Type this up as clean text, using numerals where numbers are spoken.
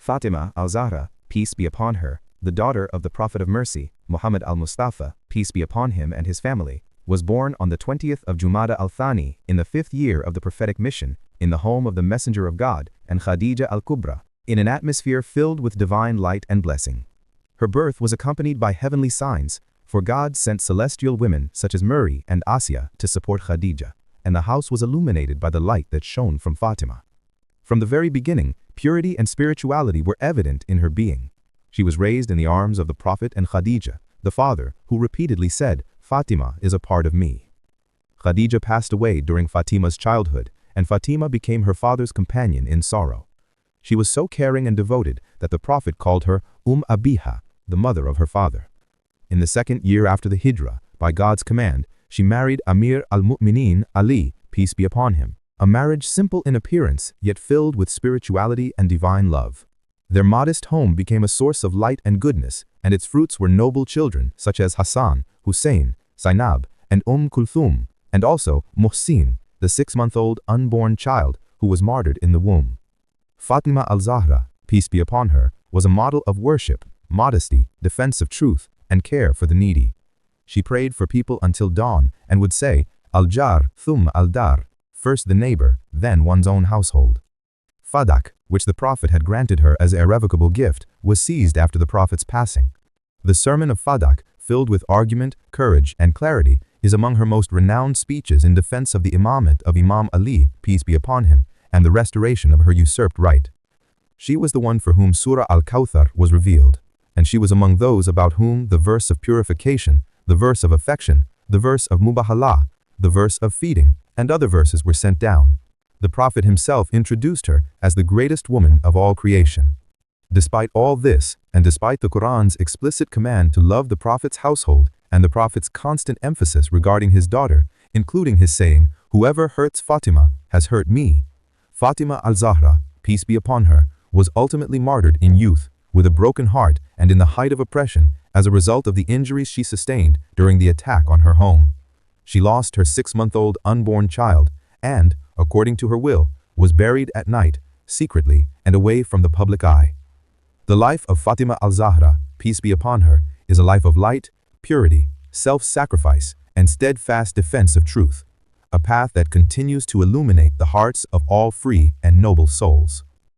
Fatimah-al-Zahra, peace be upon her, the daughter of the Prophet of Mercy, Muhammad al-Mustafa, peace be upon him and his family, was born on the 20th of Jumada al-Thani in the 5th year of the prophetic mission, in the home of the Messenger of God and Khadija al-Kubra, in an atmosphere filled with divine light and blessing. Her birth was accompanied by heavenly signs, for God sent celestial women such as Mary and Asya to support Khadija, and the house was illuminated by the light that shone from Fatima. From the very beginning, purity and spirituality were evident in her being. She was raised in the arms of the Prophet and Khadija, the father, who repeatedly said, "Fatima is a part of me." Khadija passed away during Fatima's childhood, and Fatima became her father's companion in sorrow. She was so caring and devoted that the Prophet called her Abiha, the mother of her father. In the 2nd year after the Hijrah, by God's command, she married Amir al-Mu'minin Ali, peace be upon him, a marriage simple in appearance yet filled with spirituality and divine love. Their modest home became a source of light and goodness, and its fruits were noble children such as Hassan, Hussein, Zainab, and Kulthum, and also Muhsin, the 6-month-old unborn child who was martyred in the womb. Fatimah-al-Zahra, peace be upon her, was a model of worship, modesty, defense of truth, and care for the needy. She prayed for people until dawn and would say, "Al-Jar, thumma al-Dar," first the neighbor, then one's own household. Fadak, which the Prophet had granted her as an irrevocable gift, was seized after the Prophet's passing. The sermon of Fadak, filled with argument, courage, and clarity, is among her most renowned speeches in defense of the imamate of Imam Ali, peace be upon him, and the restoration of her usurped right. She was the one for whom Surah Al-Kawthar was revealed, and she was among those about whom the verse of purification, the verse of affection, the verse of mubahalah, the verse of feeding, and other verses were sent down. The Prophet himself introduced her as the greatest woman of all creation. Despite all this, and despite the Quran's explicit command to love the Prophet's household and the Prophet's constant emphasis regarding his daughter, including his saying, "Whoever hurts Fatima has hurt me," Fatimah-al-Zahra, peace be upon her, was ultimately martyred in youth, with a broken heart and in the height of oppression as a result of the injuries she sustained during the attack on her home. She lost her 6-month-old unborn child and, according to her will, was buried at night, secretly and away from the public eye. The life of Fatimah-al-Zahra, peace be upon her, is a life of light, purity, self-sacrifice, and steadfast defense of truth, a path that continues to illuminate the hearts of all free and noble souls.